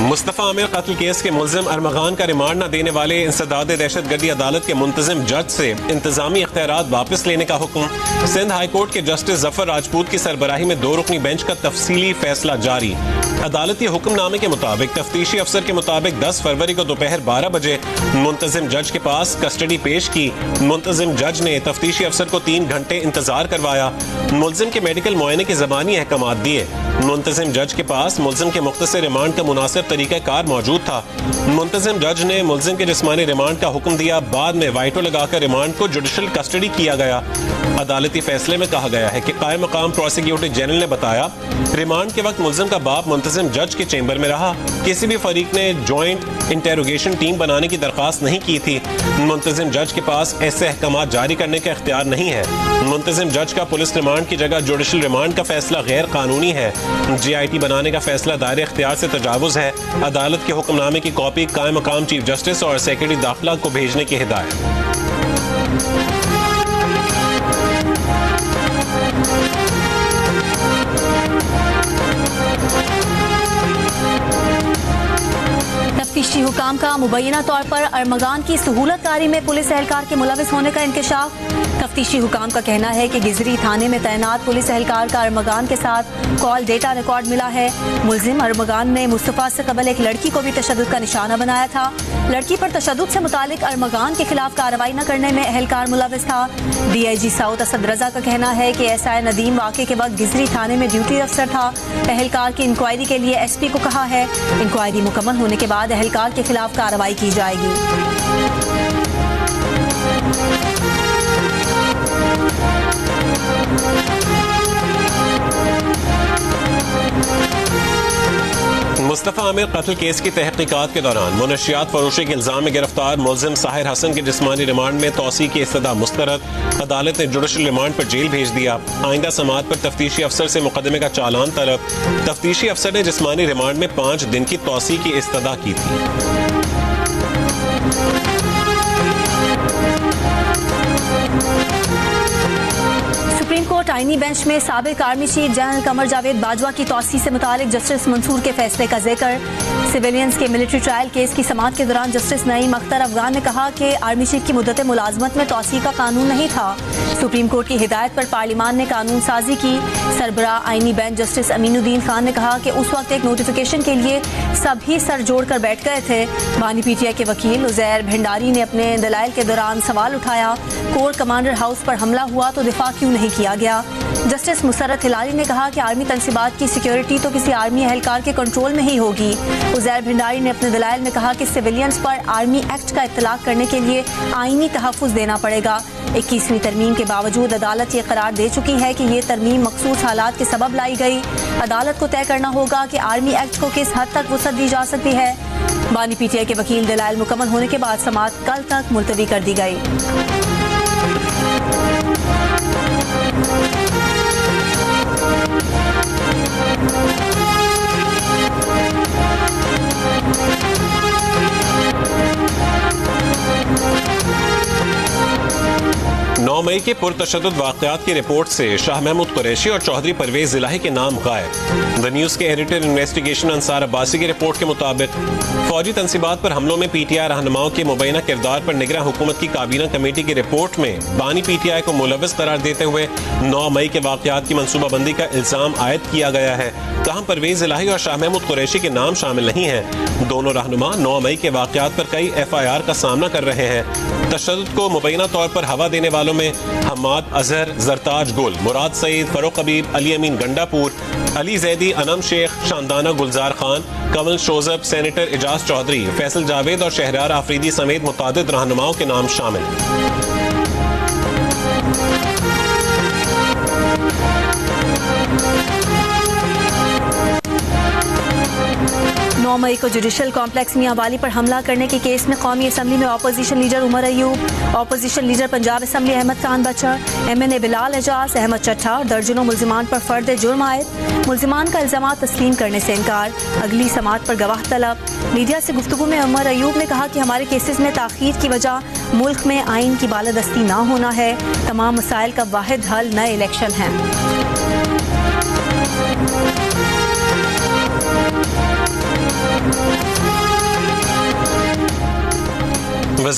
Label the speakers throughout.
Speaker 1: मुस्तफ़ा आमिर कत्ल केस के मुल्जिम अरमगान का रिमांड न देने वाले इंसदाद दहशतगर्दी अदालत के मुंतजिम जज से इंतजामी इख्तियारात वापस लेने का हुक्म। सिंध हाई कोर्ट के जस्टिस जफर राजपूत की सरबराही में 2 रुकनी बेंच का तफसीली फैसला जारी। अदालती हुक्मनामे के मुताबिक तफ्तीशी अफसर के मुताबिक 10 फरवरी को दोपहर 12 बजे मुंतजिम जज के पास कस्टडी पेश की। मुंतजिम जज ने तफ्तीशी अफसर को 3 घंटे इंतजार करवाया। मुल्जिम के मेडिकल मुआयने के ज़बानी अहकामात दिए। मुंतजिम जज के पास मुल्जिम के मुख्तसर रिमांड का मुनासिब तरीका कार मौजूद था। मुंतजिम जज ने मुल्जिम के जिस्मानी रिमांड का हुक्म दिया। बाद में वाइटो लगाकर रिमांड को जुडिशल कस्टडी किया गया। अदालती फैसले में कहा गया है कि कायम मकाम प्रोसिक्यूटर जनरल ने बताया, रिमांड के वक्त मुल्जिम का बाप मुंतजिम जज के चेंबर में रहा। किसी भी फरीक ने ज्वाइंट इंटेरोगेशन टीम बनाने की दरखास्त नहीं की थी। मुंतजिम जज के पास ऐसे अहकामात जारी करने का इख्तियार नहीं है। मुंतजिम जज का पुलिस रिमांड की जगह जुडिशल रिमांड का फैसला गैर कानूनी है। GIT बनाने का फैसला दायरे इख्तियार से तजावुज है। अदालत के हुक्मनामे की कॉपी कायम मकाम चीफ जस्टिस और सेक्रेटरी दाखिला को भेजने की हिदायत।
Speaker 2: तफ्तीशी हुकाम का मुबैना तौर पर अरमगान की सहूलतकारी में पुलिस एहलकार के मुलविस होने का इंकशाफ। तफ्तीशी हुकाम का कहना है कि गिजरी थाने में तैनात पुलिस एहलकार का अरमगान के साथ कॉल डेटा रिकॉर्ड मिला है। मुल्जिम अरमगान ने मुस्तफ़ा से कबल एक लड़की को भी तशद्दुद का निशाना बनाया था। लड़की पर तशद्दुद से मुतालिक अरमगान के खिलाफ कार्रवाई न करने में एहलकार मुलविस था। DIG साउथ असद रजा का कहना है कि SI नदीम वाक़े के वक्त गिजरी थाने में ड्यूटी अफसर था। एहलकार की इंक्वायरी के लिए SP को कहा है। इंक्वायरी मुकम्मल होने के बाद एहलकार के खिलाफ कार्रवाई की जाएगी।
Speaker 1: मुस्तफ़ा आमिर कत्ल केस की तहकीकात के दौरान मुनशियात फरोशी के इल्जाम में गिरफ्तार मुल्जिम साहिर हसन के जिस्मानी रिमांड में तौसी की इस्तदा मुस्तरद। अदालत ने जुडिशल रिमांड पर जेल भेज दिया। आइंदा समाअत पर तफ्तीशी अफसर से मुकदमे का चालान तलब। तफ्तीशी अफसर ने जिस्मानी रिमांड में 5 दिन की तौसी की इस्तदा की थी।
Speaker 2: सुप्रीम कोर्ट आईनी बेंच में साबिक army chief general Qamar Javed Bajwa की तौसी से मुतालिक जस्टिस मंसूर के फैसले का जिक्र। सिविलियंस के मिलिट्री ट्रायल केस की समाअत के दौरान जस्टिस नईम अख्तर अफगान ने कहा कि आर्मी चीफ की मुद्दत मुलाजमत में तौसी का कानून नहीं था। सुप्रीम कोर्ट की हिदायत पर पार्लियामान ने कानून साजी की। सरबराह आईनी बेंच जस्टिस अमीनुद्दीन खान ने कहा कि उस वक्त एक नोटिफिकेशन के लिए सभी सर जोड़कर बैठ गए थे। बानी PTI के वकील उजैर भंडारी ने अपने दलाइल के दौरान सवाल उठाया, कोर कमांडर हाउस पर हमला हुआ तो दिफा क्यों नहीं किया गया। जस्टिस मुसर्रत हिलाली ने कहा कि आर्मी तनसीबात की सिक्योरिटी तो किसी आर्मी एहलकार के कंट्रोल में ही होगी। उजैर भंडारी ने अपने दलाइल में कहा कि सिविलियंस पर आर्मी एक्ट का इत्तलाक करने के लिए आईनी तहफ़्फ़ुज़ देना पड़ेगा। 21वीं तरमीम के बावजूद अदालत ये करार दे चुकी है कि ये तरमीम मखसूस हालात के सबब लाई गई। अदालत को तय करना होगा कि आर्मी एक्ट को किस हद तक वुसअत दी जा सकती है। बानी PTI के वकील दलाइल मुकम्मल होने के बाद समाअत कल तक मुलतवी कर दी गई।
Speaker 1: मई के पुरतशद्दुद वाक़यात की रिपोर्ट से शाह महमूद कुरैशी और चौधरी परवेज इलाही के नाम गायब। द न्यूज़ के एडिटर इन्वेस्टिगेशन अंसार अब्बासी की रिपोर्ट के मुताबिक फौजी तनसीबात पर हमलों में PTI रहनुमाओं के मुबैना किरदार पर निगरान हुकूमत की काबीना कमेटी की रिपोर्ट में बानी PTI को मुलविस करार देते हुए 9 मई के वाक़यात की मनसूबाबंदी का इल्ज़ाम आयद किया गया है। तहम परवेज इलाही और शाह महमूद कुरैशी के नाम शामिल नहीं हैं। दोनों रहनुमा 9 मई के वाक़यात पर कई FIR का सामना कर रहे हैं। तशद्दुद को मुबैना तौर पर हवा देने वालों में हम्माद अजहर, जरताज गुल, मुराद सईद, फरूक हबीब, अली अमीन गंडापुर, अली जैदी, अनम शेख, शानदाना गुलजार खान, कंवल शोजब, सेनेटर एजाज चौधरी, फैसल जावेद और शहरयार आफरीदी समेत मुतादिद रहनुमाओं के नाम शामिल।
Speaker 2: 9 मई को जुडिशल कॉम्प्लेक्स मियांवाली पर हमला करने के केस में कौमी असम्बली में opposition leader Umar Ayub, opposition leader Punjab assembly Ahmad Khan Bachar, MNA Bilal Ejaz, Ahmad Chatta और दर्जनों मुल्जिमान पर फर्द जुर्म आयद। मुल्जिमान का इल्जाम तस्लीम करने से इनकार, अगली समाअत पर गवाह तलब। मीडिया से गुफ्तगू में उमर अयूब ने कहा कि हमारे केसेस में ताखीर की वजह मुल्क में आइन की बालादस्ती ना होना है। तमाम मसाइल का वाहिद हल नए इलेक्शन है।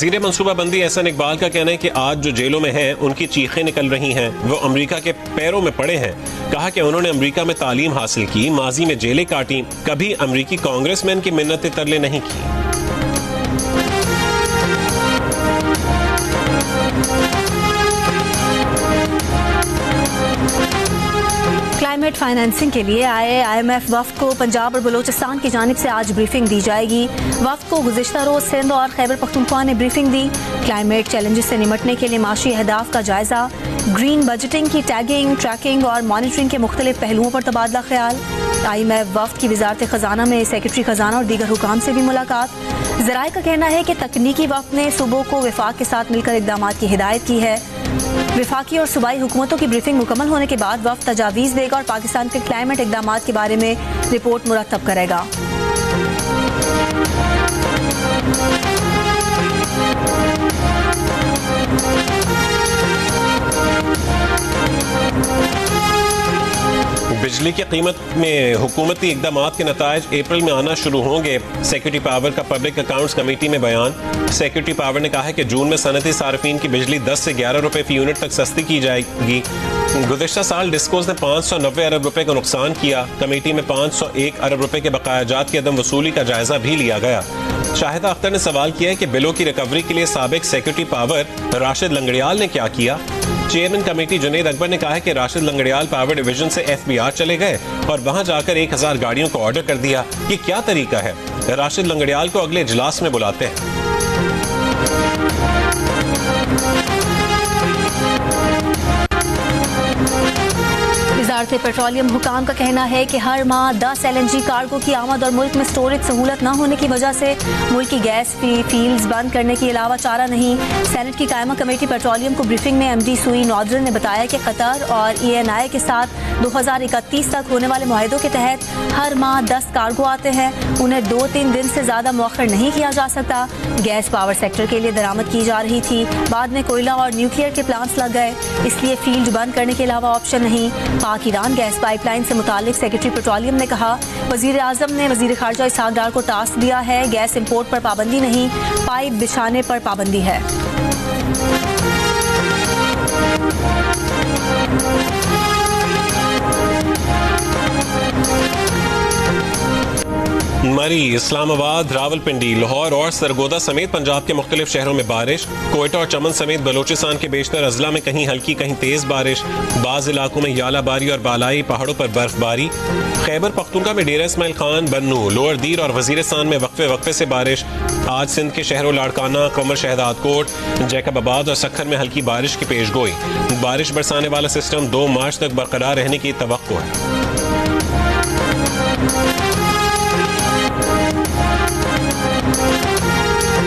Speaker 1: वजीर मनसूबाबंदी एहसन इकबाल का कहना है कि आज जो जेलों में हैं उनकी चीखें निकल रही हैं, वो अमेरिका के पैरों में पड़े हैं। कहा कि उन्होंने अमेरिका में तालीम हासिल की, माजी में जेलें काटी, कभी अमेरिकी कांग्रेसमैन की मिन्नतें तरले नहीं की।
Speaker 2: क्लाइमेट फाइनेंसिंग के लिए आए IMF वफ्द को पंजाब और बलोचिस्तान की जानिब से आज ब्रीफिंग दी जाएगी। वफ्द को गुज़िश्ता रोज सिंध और खैबर पख्तूनख्वा ने ब्रीफिंग दी। क्लाइमेट चैलेंजेस से निमटने के लिए माशी अहदाफ का जायजा, ग्रीन बजटिंग की टैगिंग, ट्रैकिंग और मॉनिटरिंग के मुख्तलिफ पहलुओं पर तबादला ख्याल। IMF वफ्द की वजारत खजाना में सेक्रेटरी खजाना और दीगर हुकाम से भी मुलाकात। ज़राए का कहना है कि तकनीकी वफ्द ने सूबों को विफाक के साथ मिलकर इक़दामात की हिदायत की है। विफाकी और सूबाई हुकूमतों की ब्रीफिंग मुकम्मल होने के बाद वफ्द तजावीज़ देगा और पाकिस्तान के क्लाइमेट इक़दामात के बारे में रिपोर्ट मुरतब करेगा।
Speaker 1: बिजली की कीमत में हुकूमती इक़दामात के नताइज अप्रैल में आना शुरू होंगे। सेक्रेटरी पावर का पब्लिक अकाउंट्स कमेटी में बयान। सेक्रेटरी पावर ने कहा है कि जून में सनती सार्फिन की बिजली 10 से 11 रुपए फी यूनिट तक सस्ती की जाएगी। गुज़िश्ता साल डिस्कोस ने 590 अरब रुपए का नुकसान किया। कमेटी में 501 अरब रुपए के बकायाजात की अदम वसूली का जायजा भी लिया गया। शाहिदा अख्तर ने सवाल किया है कि बिलों की रिकवरी के लिए साबिक सेक्रेटरी पावर राशिद लंगड़ियाल ने क्या किया। चेयरमैन कमेटी जुनेद अकबर ने कहा है कि राशिद लंगड़ियाल पावर डिवीजन से FBR चले गए और वहां जाकर 1000 गाड़ियों को ऑर्डर कर दिया। ये क्या तरीका है? राशिद लंगड़ियाल को अगले इजलास में बुलाते हैं।
Speaker 2: वजारत पेट्रोलियम हुकाम का कहना है कि हर माह 10 LNG कार्गो की आमद और मुल्क में स्टोरेज सहूलत न होने की वजह से मुल्क की गैस फील्ड्स बंद करने के अलावा चारा नहीं। सेनेट की कायमा कमेटी पेट्रोलियम को ब्रीफिंग में MD सुई नॉर्दर्न ने बताया कि कतर और ENI के साथ 2031 तक होने वाले मुआहदों के तहत हर माह 10 कार्गो आते हैं। उन्हें 2-3 दिन से ज्यादा मुअख्खर नहीं किया जा सकता। गैस पावर सेक्टर के लिए दरामद की जा रही थी, बाद में कोयला और न्यूक्लियर के प्लांट्स लग गए, इसलिए फील्ड बंद करने के अलावा ऑप्शन नहीं। पाक ईरान गैस पाइपलाइन से मुतालिक सेक्रेटरी पेट्रोलियम ने कहा, वजीर आजम ने वजीर खारजा इसहाक डार को टास्क दिया है, गैस इंपोर्ट पर पाबंदी नहीं, पाइप बिछाने पर पाबंदी है।
Speaker 1: मरी, इस्लामाबाद, रावलपिंडी, लाहौर और सरगोदा समेत पंजाब के मुख्तलिफ शहरों में बारिश। कोयटा और चमन समेत बलोचिस्तान के बेशतर अजला में कहीं हल्की कहीं तेज बारिश। बाज़ इलाकों में यालाबारी और बालाई पहाड़ों पर बर्फबारी। खैबर पख्तूनख्वा में डेरा इस्माइल खान, बन्नू, लोअर दीर और वजीरिस्तान में वक्फे वक्फे से बारिश। आज सिंध के शहरों लाड़काना, कमर शहदाद कोट, जैकबाबाद और सखर में हल्की बारिश की पेशगोई। बारिश बरसाने वाला सिस्टम 2 मार्च तक बरकरार रहने की तवक्को है।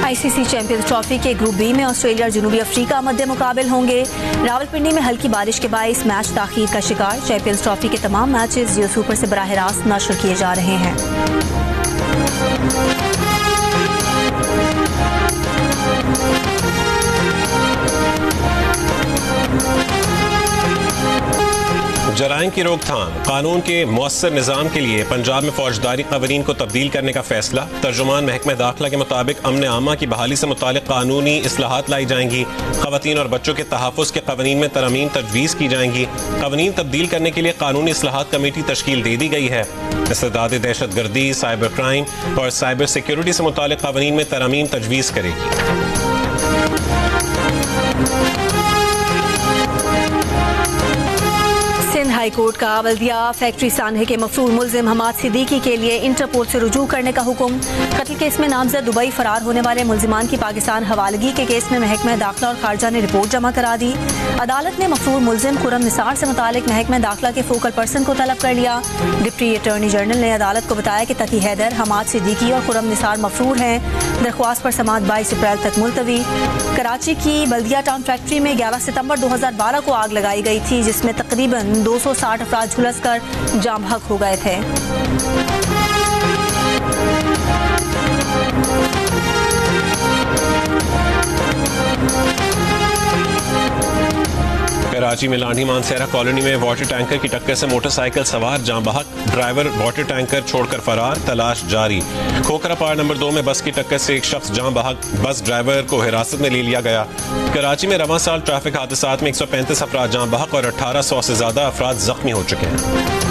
Speaker 2: ICC चैंपियंस ट्रॉफी के ग्रुप बी में ऑस्ट्रेलिया और जनूबी अफ्रीका मध्य मुकाबिल होंगे। रावलपिंडी में हल्की बारिश के बाइस मैच ताखीर का शिकार। चैंपियंस ट्रॉफी के तमाम मैचेस जियो सुपर से बराह रास्त नशर किए जा रहे हैं।
Speaker 1: जराइम की रोकथाम, कानून के मुअस्सर निज़ाम के लिए पंजाब में फौजदारी कवानीन को तब्दील करने का फैसला। तर्जुमान महकमा दाखिला के मुताबिक अमन आमा की बहाली से मुतालिक कानूनी इस्लाहात लाई जाएंगी। ख़वातीन और बच्चों के तहफ़्फ़ुज़ के कवानीन में तरमीम तजवीज़ की जाएंगी। कवानीन तब्दील करने के लिए कानूनी इस्लाहात कमेटी तश्कील दे दी गई है। इस्तेदाद दहशत गर्दी, साइबर क्राइम और साइबर सिक्योरिटी से मुतालिक कवानीन में तरमीम तजवीज़ करेगी।
Speaker 2: हाई कोर्ट का बल्दिया फैक्ट्री सानहे के मफरूर मुल्जिम हमाद सिद्दीकी के लिए इंटरपोल से रुजू करने का हुक्म। कत्ल केस में नामजद दुबई फरार होने वाले मुल्जिमान की पाकिस्तान हवालगी के केस में महकमा दाखिला और खारजा ने रिपोर्ट जमा करा दी। अदालत ने मफरूर मुल्जिम खुरम निसार से मुतालिक महकमा दाखिला के फोकल पर्सन को तलब कर लिया। डिप्टी अटॉर्नी जनरल ने अदालत को बताया कि तकी हैदर, हमाद सिद्दीकी और खुरम निसार मफरूर हैं। दरख्वास्त पर समाअत 22 अप्रैल तक मुलतवी। कराची की बल्दिया टाउन फैक्ट्री में 11 सितंबर 2012 को आग लगाई गई थी, जिसमें तकरीबन 260 अफराद झुलस कर जाम बहक हो गए थे।
Speaker 1: कराची में लांढी मानसेरा कॉलोनी में वाटर टैंकर की टक्कर से मोटरसाइकिल सवार जाँ बहक, ड्राइवर वाटर टैंकर छोड़कर फरार, तलाश जारी। खोखरा पार नंबर 2 में बस की टक्कर से एक शख्स जाँ बहक, बस ड्राइवर को हिरासत में ले लिया गया। कराची में रवां साल ट्रैफिक हादसात में 135 अफराद जाँ बहक और 1800 से ज्यादा अफराद जख्मी हो चुके हैं।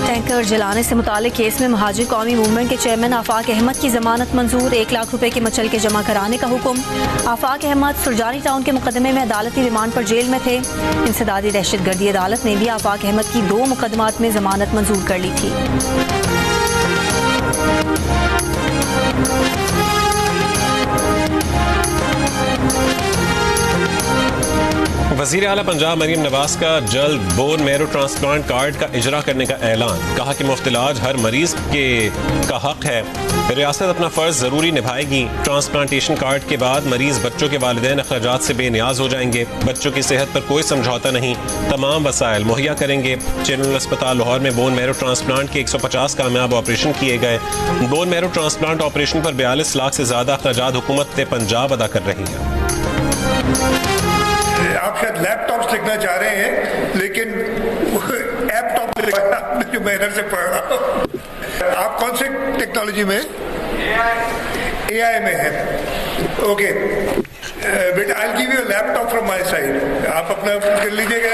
Speaker 2: टैंकर जलाने से मुतालिक केस में महाजिर कौमी मूवमेंट के चेयरमैन आफाक अहमद की जमानत मंजूर, 1 लाख रुपए के मचल के जमा कराने का हुक्म। आफाक अहमद सुरजानी टाउन के मुकदमे में अदालती रिमांड पर जेल में थे। इंसदादी दहशतगर्दी अदालत ने भी आफाक अहमद की 2 मुकदमात में जमानत मंजूर कर ली थी।
Speaker 1: वज़ीर आला पंजाब मरीम नवाज का जल्द बोन मैरो ट्रांसप्लांट कार्ड का इजरा करने का ऐलान। कहा कि मुफ्त इलाज हर मरीज का हक है। रियासत अपना फर्ज जरूरी निभाएगी। ट्रांसप्लांटेशन कार्ड के बाद मरीज बच्चों के वालिदैन अखराजात से बेनियाज हो जाएंगे। बच्चों की सेहत पर कोई समझौता नहीं, तमाम वसाइल मुहैया करेंगे। जनरल अस्पताल लाहौर में बोन मैरो ट्रांसप्लांट के 150 कामयाब ऑपरेशन किए गए। बोन मैरो ट्रांसप्लांट ऑपरेशन पर 42 लाख से ज्यादा अखराजात हुकूमत पंजाब अदा कर रही है।
Speaker 3: आप शायद लैपटॉप लिखना चाह रहे हैं, लेकिन ऐपटॉप आपने जो बैनर से पढ़ रहा हूं। आप कौन से टेक्नोलॉजी में? AI में है। ओके बेटा, I give you laptop from my side. आप अपना कर लीजिएगा।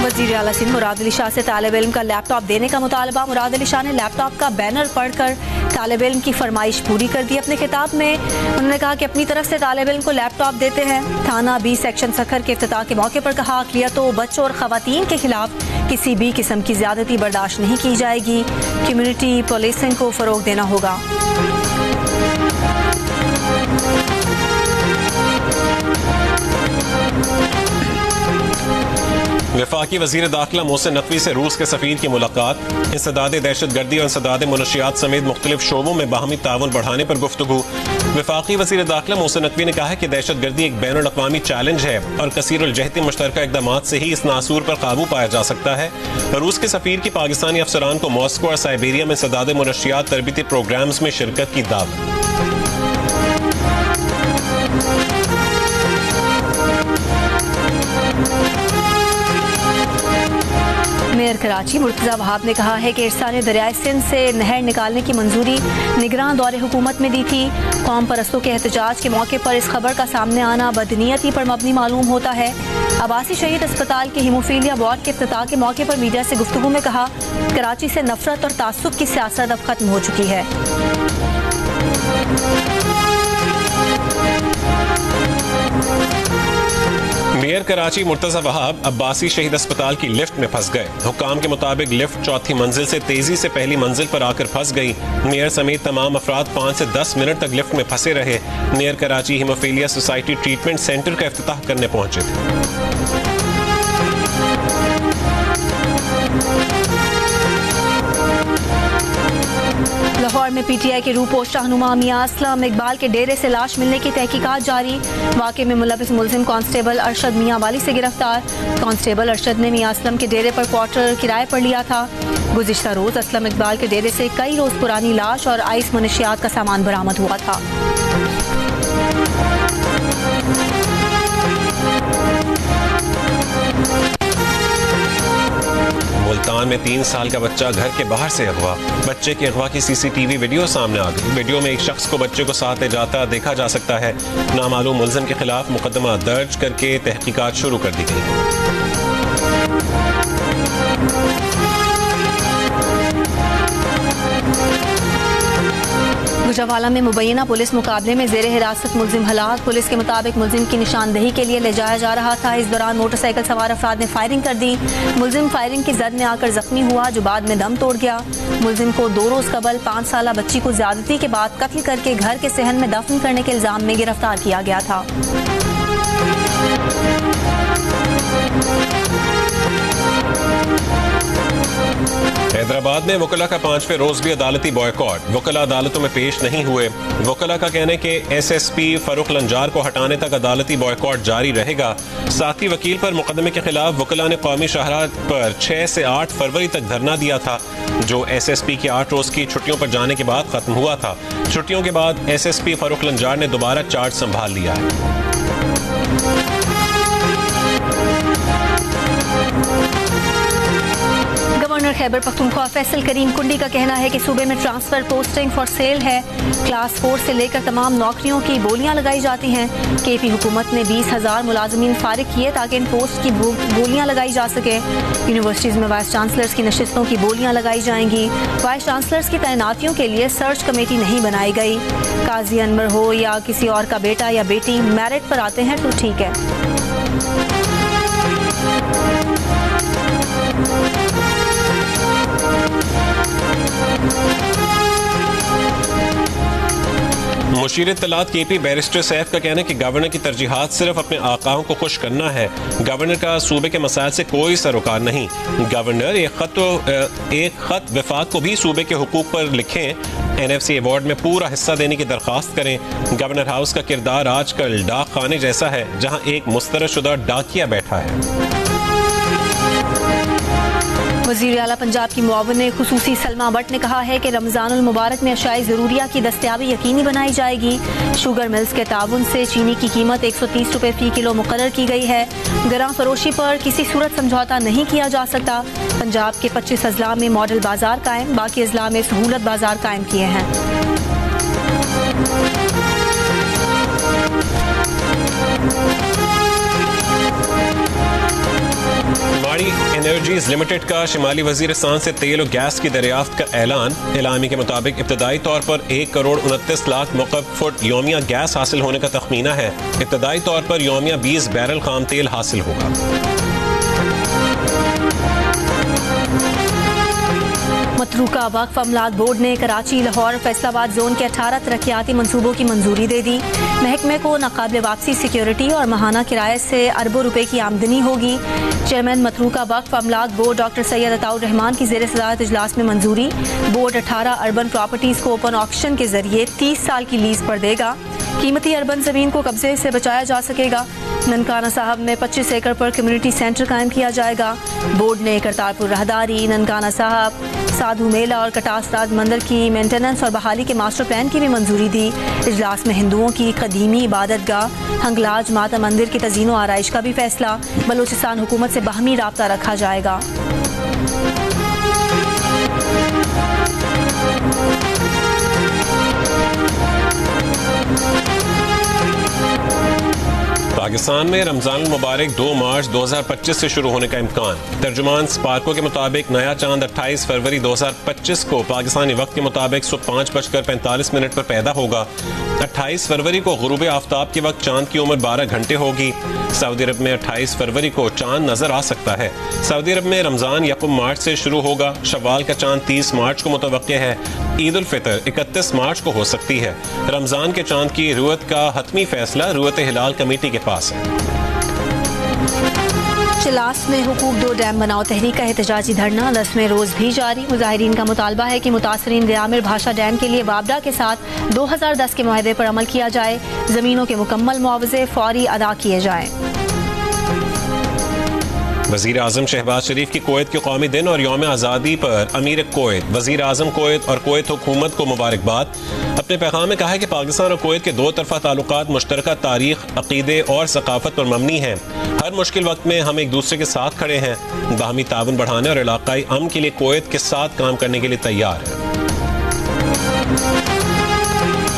Speaker 2: वज़ीर आला सिंध मुराद अली शाह से तालिब इल्म का लैपटॉप देने का मुतालबा। मुराद अली शाह ने लैपटॉप का बैनर पढ़कर तालिब इल्म की फरमाइश पूरी कर दी। अपने खिताब में उन्होंने कहा कि अपनी तरफ से तालिब इल्म को लैपटॉप देते हैं। थाना 20 सेक्शन सखर के इफ्तिताह के मौके पर कहा, अक़लियतों, बच्चों और ख़वातीन के खिलाफ किसी भी किस्म की ज़्यादती बर्दाश्त नहीं की जाएगी। कम्युनिटी पुलिसिंग को फ़रोग़ देना होगा।
Speaker 1: वफाकी वज़ीर दाखिला मोहसिन नकवी से रूस के सफ़ीर की मुलाकात। इंसदाद दहशतगर्दी और इंसदाद मुनशियात समेत मुख्तलिफ शोबों में बाहमी ताउन बढ़ाने पर गुफ्तगू। वफाकी वज़ीर दाखिला मोहसिन नकवी ने कहा है कि दहशतगर्दी एक बैनुल अक़वामी चैलेंज है और कसीरुल जहती मुश्तरका इक़दामात से ही इस नासूर पर काबू पाया जा सकता है। रूस के सफ़ीर की पाकिस्तानी अफसरान को मॉस्को और साइबेरिया में इंसदाद मुनशियात तरबियती प्रोग्राम्स में शिरकत की दावत।
Speaker 2: मेयर कराची मुर्तज़ा वहाब ने कहा है कि इरसा ने दरियाए सिंध से नहर निकालने की मंजूरी निगरान दौरे हुकूमत में दी थी। कौम परस्तों के एहतजाज के मौके पर इस खबर का सामने आना बदनीयती पर मबनी मालूम होता है। अब्बासी शहीद अस्पताल के हीमोफीलिया वार्ड के इफ्तिताह के मौके पर मीडिया से गुफ्तगू में कहा, कराची से नफरत और तासुब की सियासत अब खत्म हो चुकी है।
Speaker 1: मेयर कराची मुर्तज़ा वहाब अब्बासी शहीद अस्पताल की लिफ्ट में फंस गए। हुक्काम के मुताबिक लिफ्ट चौथी मंजिल से तेजी से पहली मंजिल पर आकर फंस गई। मेयर समेत तमाम अफराद 5 से 10 मिनट तक लिफ्ट में फंसे रहे। Mayor Karachi haemophilia society treatment centre का इफ्तिताह करने पहुंचे थे।
Speaker 2: लाहौर में PTI के रूपोश रहनुमा मियां असलम इकबाल के डेरे से लाश मिलने की तहकीकात जारी। वाक़े में मुलविस मुलजिम कांस्टेबल अरशद मियां वाली से गिरफ्तार। कांस्टेबल अरशद ने मियां असलम के डेरे पर क्वार्टर किराए पर लिया था। गुज़िश्ता रोज असलम इकबाल के डेरे से कई रोज पुरानी लाश और आइस मनशियात का सामान बरामद हुआ था।
Speaker 1: मुल्तान में 3 साल का बच्चा घर के बाहर से अगवा। बच्चे के अगवा की CCTV वीडियो सामने आ गई। वीडियो में एक शख्स को बच्चे को साथ ले जाता देखा जा सकता है। नामालूम मुलजिम के खिलाफ मुकदमा दर्ज करके तहकीकात शुरू कर दी गई।
Speaker 2: गुजरावाला में मुबैना पुलिस मुकाबले में जेर हिरासत मुलजिम हलाक। पुलिस के मुताबिक मुलजिम की निशानदही के लिए ले जाया जा रहा था। इस दौरान मोटरसाइकिल सवार अफराद ने फायरिंग कर दी। मुलजिम फायरिंग की जद में आकर जख्मी हुआ, जो बाद में दम तोड़ गया। मुलजिम को 2 रोज कबल 5 साला बच्ची को ज्यादती के बाद कत्ल करके घर के सहन में दफन करने के इल्जाम में गिरफ्तार किया गया था।
Speaker 1: हैदराबाद में वकला का 5वें रोज भी अदालती बॉयकॉट। वकला अदालतों में पेश नहीं हुए। वकला का कहना है कि SSP फरूख लंजार को हटाने तक अदालती बॉयकॉट जारी रहेगा। साथी वकील पर मुकदमे के खिलाफ वकला ने कौमी शाहराह पर 6 से 8 फरवरी तक धरना दिया था, जो SSP की 8 रोज की छुट्टियों पर जाने के बाद खत्म हुआ था। छुट्टियों के बाद SSP फरूख लंजार ने दोबारा चार्ज संभाल लिया है।
Speaker 2: गवर्नर खैबर पख्तूनख्वा फैसल करीम कुंडी का कहना है कि सूबे में ट्रांसफर पोस्टिंग फॉर सेल है। क्लास 4 से लेकर तमाम नौकरियों की बोलियां लगाई जाती हैं। KP हुकूमत ने 20,000 मुलाजमीन फारिग किए ताकि इन पोस्ट की बोलियां लगाई जा सके। यूनिवर्सिटीज़ में वाइस चांसलर्स की नशिस्तों की बोलियां लगाई जाएंगी। वाइस चांसलर्स की तैनातियों के लिए सर्च कमेटी नहीं बनाई गई। काजी अनवर हो या किसी और का बेटा या बेटी मेरिट पर आते हैं तो ठीक है।
Speaker 1: मुशीर इत्तलात KP बैरिस्टर सैफ का कहना है कि गवर्नर की तरजीहात सिर्फ अपने आकाओं को खुश करना है। गवर्नर का सूबे के मसाइल से कोई सरोकार नहीं। गवर्नर एक खत वफाक को भी सूबे के हुकूक पर लिखें। NFC अवार्ड में पूरा हिस्सा देने की दरख्वास्त करें। गवर्नर हाउस का किरदार आजकल डाक खाने जैसा है, जहां एक मुस्तरदशुदा डाकिया बैठा है।
Speaker 2: वज़ीर आला पंजाब की मुआविन खुसूसी सलमा बट ने कहा है कि रमज़ानुल मुबारक में अशाए ज़रूरिया की दस्तयाबी यकीनी बनाई जाएगी। शुगर मिल्स के ताउन से चीनी की कीमत 130 रुपये फ़ी किलो मुकर्रर की गई है। गरां फरोशी पर किसी सूरत समझौता नहीं किया जा सकता। पंजाब के 25 अजला में मॉडल बाजार कायम, बाकी अजला में सहूलत बाजार कायम किए हैं।
Speaker 1: माड़ी एनर्जीज लिमिटेड का शिमाली वजीरिस्तान से तेल और गैस की दरियाफ्त का ऐलान। एलामी के मुताबिक इब्तदाई तौर पर 1 करोड़ 29 लाख मुकब फुट योमिया गैस हासिल होने का तखमीना है। इब्तदाई तौर पर योमिया 20 बैरल खाम तेल हासिल होगा।
Speaker 2: मतरूका वक्फ अमलात बोर्ड ने कराची, लाहौर, फैसलाबाद जोन के 18 तरक्याती मंसूबों की मंजूरी दे दी। महकमे को नाकाबिल वापसी सिक्योरिटी और माहाना किराए से अरबों रुपए की आमदनी होगी। चेयरमैन मतरूका वक्फ अमलात बोर्ड डॉक्टर सैयद अताउर रहमान की ज़ेर सदारत इजलास में मंजूरी। बोर्ड 18 अर्बन प्रॉपर्टीज़ को ओपन ऑक्शन के जरिए 30 साल की लीज पर देगा। कीमती अर्बन ज़मीन को कब्जे से बचाया जा सकेगा। ननकाना साहब में 25 एकड़ पर कम्युनिटी सेंटर कायम किया जाएगा। बोर्ड ने करतारपुर राहदारी, ननकाना साहब, साधु मेला और कटासराज मंदिर की मेंटेनेंस और बहाली के मास्टर प्लान की भी मंजूरी दी। इजलास में हिंदुओं की कदीमी इबादत गाह हंगलाज माता मंदिर की तज़ीनो आराइश का भी फैसला। बलूचिस्तान हुकूमत से बाहमी राब्ता रखा जाएगा।
Speaker 1: पाकिस्तान में रमजान मुबारक 2 मार्च 2025 से शुरू होने का इम्कान। तर्जुमान स्पार्को के मुताबिक नया चांद 28 फरवरी 2025 को पाकिस्तानी वक्त के मुताबिक सुबह 5:45 पर पैदा होगा। 28 फरवरी को गुरूब आफ्ताब के वक्त चांद की उम्र 12 घंटे होगी। सऊदी अरब में 28 फरवरी को चांद नजर आ सकता है। सऊदी अरब में रमजान 1 मार्च से शुरू होगा। शव्वाल का चांद 30 मार्च को मुतवक्के है। ईद उल फितर 31 मार्च को हो सकती है। रमजान के चांद की रुयत का हतमी फैसला रुयत हिलाल कमेटी के पास है।
Speaker 2: चिलास में हुकूक 2 डैम बनाओ तहरीक का एहतजाजी धरना 10वें रोज भी जारी। मुजाहिरीन का मुतालबा है कि मुतासरीन ग्यामिर भाषा डैम के लिए वाबडा के साथ 2010 के मुआहदे पर अमल किया जाए। जमीनों के मुकम्मल मुआवजे फौरी अदा किए जाएं।
Speaker 1: वज़ीर आज़म शहबाज शरीफ की कुवैत के कौमी दिन और यौम आज़ादी पर अमीर कुवैत, वज़ीर आज़म कुवैत और कुवैत हुकूमत को मुबारकबाद। अपने पैगाम में कहा है कि पाकिस्तान और कुवैत के 2 तरफ़ा ताल्लुकात मुश्तरका तारीख, अक़ीदे और सकाफ़त पर मबनी हैं। हर मुश्किल वक्त में हम एक दूसरे के साथ खड़े हैं। बाहमी ताउन बढ़ाने और इलाक़ाई अमन के लिए कुवैत के साथ काम करने के लिए तैयार है।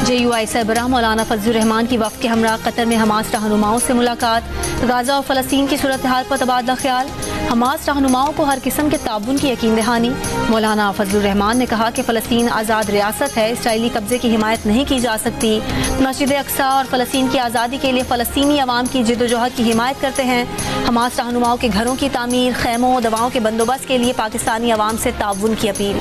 Speaker 2: JUI सरबराह मौलाना फजलुर रहमान की वफ़द के हमरा कतर में हमास रहनुमाओं से मुलाकात। गाज़ा और फ़लस्तीन की सूरत हाल पर तबादला ख्याल। हमास रहनुमाओं को हर किस्म के ताउन की यकीन दहानी। मौलाना फजलुर रहमान ने कहा कि फ़लस्तीन आज़ाद रियासत है, इसराइली कब्जे की हिमायत नहीं की जा सकती। मस्जिद अक्सा और फ़लस्तीन की आज़ादी के लिए फ़लस्तीनी अवाम की जिद्दोजहद की हिमायत करते हैं। हमास रहनुमाओं के घरों की तामीर, खैमों, दवाओं के बंदोबस्त के लिए पाकिस्तानी अवाम से ताउन की अपील।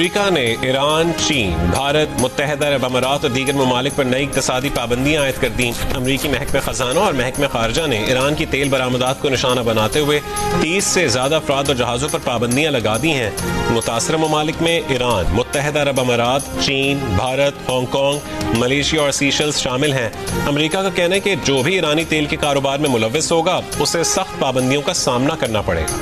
Speaker 1: अमरीका ने ईरान, चीन, भारत, मुत्तहदा अरब अमारात और दीगर ममालिक पर नई इक़्तिसादी पाबंदियां आयद कर दी। अमरीकी महकमे खजाना और महकमे खारजा ने ईरान की तेल बरामदात को निशाना बनाते हुए 30 से ज्यादा अफराद और जहाज़ों पर पाबंदियां लगा दी हैं। मुतासर ममालिक में ईरान, मुत्तहदा अरब अमारात, चीन, भारत, हांगकॉन्ग, मलेशिया और सीशल्स शामिल हैं। अमरीका का कहना है कि जो भी ईरानी तेल के कारोबार में मुलव्वस होगा उसे सख्त पाबंदियों का सामना करना पड़ेगा।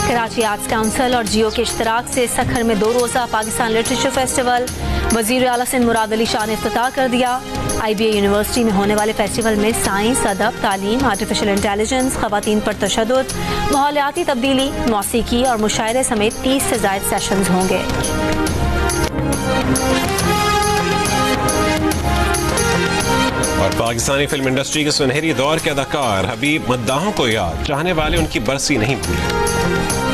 Speaker 2: कराची आर्ट्स काउंसिल और जियो के इश्तराक से सखर में 2 रोज़ा पाकिस्तान लिटरेचर फेस्टिवल वज़ीर आला सिंध मुराद अली शाह ने इफ्तिताह कर दिया। IBA यूनिवर्सिटी में होने वाले फेस्टिवल में साइंस, अदब, तालीम, आर्टिफिशियल इंटेलिजेंस, ख़वातीन पर तशद्दुद, माहौलियाती तब्दीली, मौसीकी और मुशायरे समेत 30 से ज़ायद सेशंस होंगे।
Speaker 1: और पाकिस्तानी फिल्म इंडस्ट्री के सुनहरी दौर के अदाकार हबीब मद्दाहों को याद, चाहने वाले उनकी बरसी नहीं भूले।